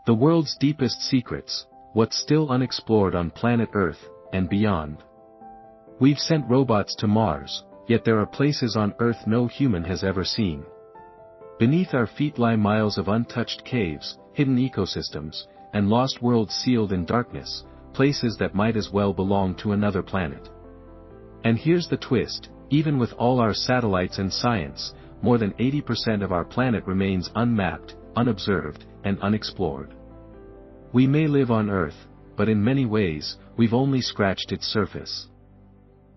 The world's deepest secrets, what's still unexplored on planet Earth, and beyond. We've sent robots to Mars, yet there are places on Earth no human has ever seen. Beneath our feet lie miles of untouched caves, hidden ecosystems, and lost worlds sealed in darkness, places that might as well belong to another planet. And here's the twist, even with all our satellites and science, more than 80% of our planet remains unmapped, unobserved, and unexplored. We may live on Earth, but in many ways, we've only scratched its surface.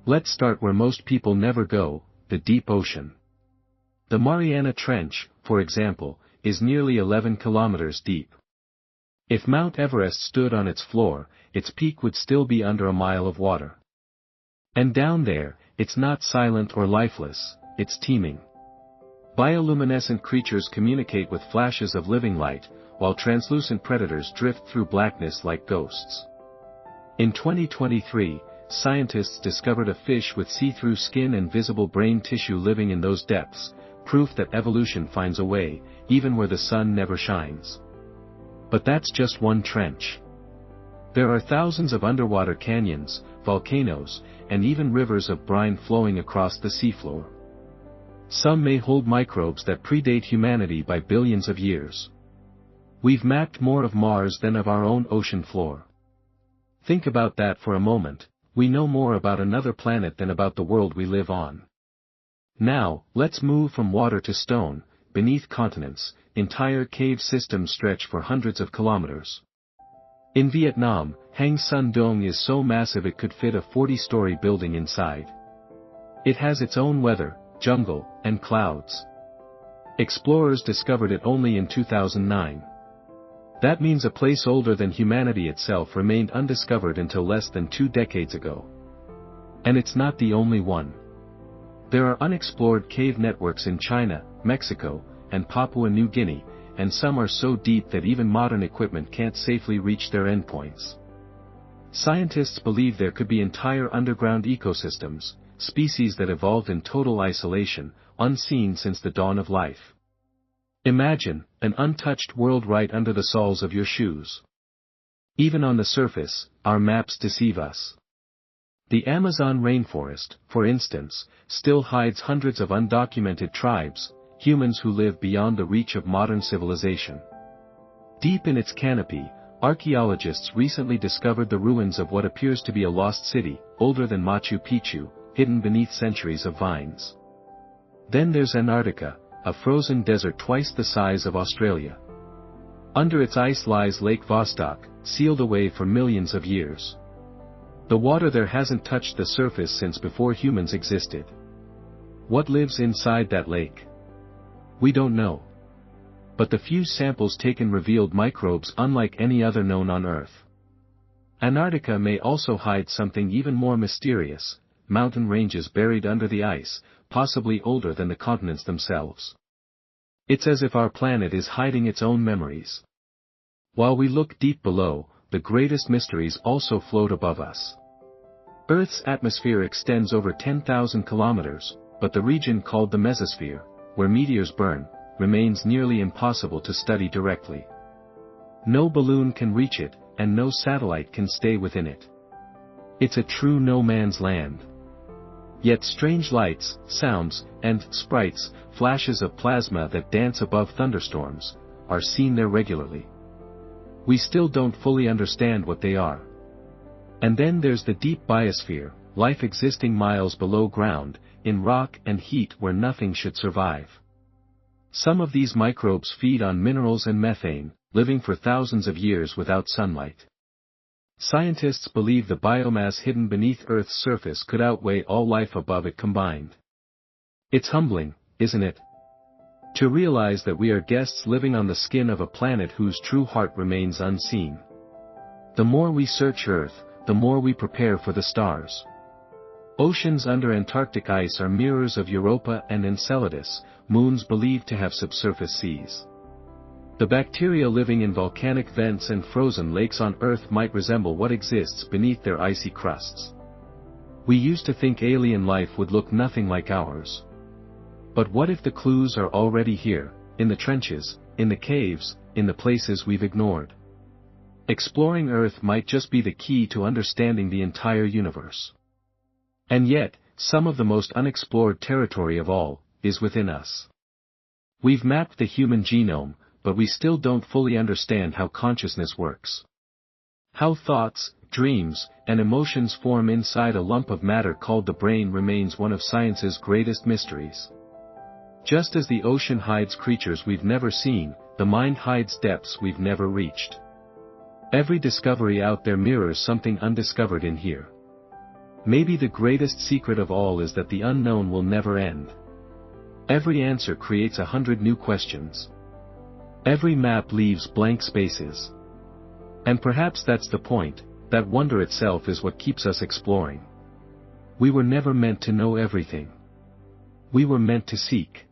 Let's start where most people never go, the deep ocean. The Mariana Trench, for example, is nearly 11 kilometers deep. If Mount Everest stood on its floor, its peak would still be under a mile of water. And down there, it's not silent or lifeless, it's teeming. Bioluminescent creatures communicate with flashes of living light, while translucent predators drift through blackness like ghosts. In 2023, scientists discovered a fish with see-through skin and visible brain tissue living in those depths, proof that evolution finds a way, even where the sun never shines. But that's just one trench. There are thousands of underwater canyons, volcanoes, and even rivers of brine flowing across the seafloor. Some may hold microbes that predate humanity by billions of years. We've mapped more of Mars than of our own ocean floor. Think about that for a moment, we know more about another planet than about the world we live on. Now, let's move from water to stone, beneath continents, entire cave systems stretch for hundreds of kilometers. In Vietnam, Hang Son Doong is so massive it could fit a 40-story building inside. It has its own weather, jungle, and clouds. Explorers discovered it only in 2009. That means a place older than humanity itself remained undiscovered until less than 2 decades ago. And it's not the only one. There are unexplored cave networks in China, Mexico, and Papua New Guinea, and some are so deep that even modern equipment can't safely reach their endpoints. Scientists believe there could be entire underground ecosystems, species that evolved in total isolation, unseen since the dawn of life. Imagine, an untouched world right under the soles of your shoes. Even on the surface, our maps deceive us. The Amazon rainforest, for instance, still hides hundreds of undocumented tribes, humans who live beyond the reach of modern civilization. Deep in its canopy, archaeologists recently discovered the ruins of what appears to be a lost city, older than Machu Picchu, hidden beneath centuries of vines. Then there's Antarctica, a frozen desert twice the size of Australia. Under its ice lies Lake Vostok, sealed away for millions of years. The water there hasn't touched the surface since before humans existed. What lives inside that lake? We don't know. But the few samples taken revealed microbes unlike any other known on Earth. Antarctica may also hide something even more mysterious, mountain ranges buried under the ice, possibly older than the continents themselves. It's as if our planet is hiding its own memories. While we look deep below, the greatest mysteries also float above us. Earth's atmosphere extends over 10,000 kilometers, but the region called the mesosphere, where meteors burn, remains nearly impossible to study directly. No balloon can reach it, and no satellite can stay within it. It's a true no-man's land. Yet strange lights, sounds, and sprites, flashes of plasma that dance above thunderstorms, are seen there regularly. We still don't fully understand what they are. And then there's the deep biosphere, life existing miles below ground, in rock and heat where nothing should survive. Some of these microbes feed on minerals and methane, living for thousands of years without sunlight. Scientists believe the biomass hidden beneath Earth's surface could outweigh all life above it combined. It's humbling, isn't it? To realize that we are guests living on the skin of a planet whose true heart remains unseen. The more we search Earth, the more we prepare for the stars. Oceans under Antarctic ice are mirrors of Europa and Enceladus, moons believed to have subsurface seas. The bacteria living in volcanic vents and frozen lakes on Earth might resemble what exists beneath their icy crusts. We used to think alien life would look nothing like ours. But what if the clues are already here, in the trenches, in the caves, in the places we've ignored. Exploring Earth might just be the key to understanding the entire universe. And yet, some of the most unexplored territory of all, is within us. We've mapped the human genome, but we still don't fully understand how consciousness works. How thoughts, dreams, and emotions form inside a lump of matter called the brain remains one of science's greatest mysteries. Just as the ocean hides creatures we've never seen, the mind hides depths we've never reached. Every discovery out there mirrors something undiscovered in here. Maybe the greatest secret of all is that the unknown will never end. Every answer creates 100 new questions. Every map leaves blank spaces. And perhaps that's the point, that wonder itself is what keeps us exploring. We were never meant to know everything. We were meant to seek.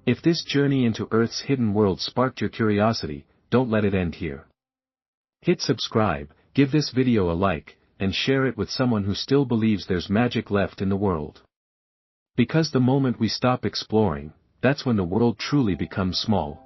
If this journey into Earth's hidden world sparked your curiosity, don't let it end here. Hit subscribe, give this video a like, and share it with someone who still believes there's magic left in the world. Because the moment we stop exploring, that's when the world truly becomes small.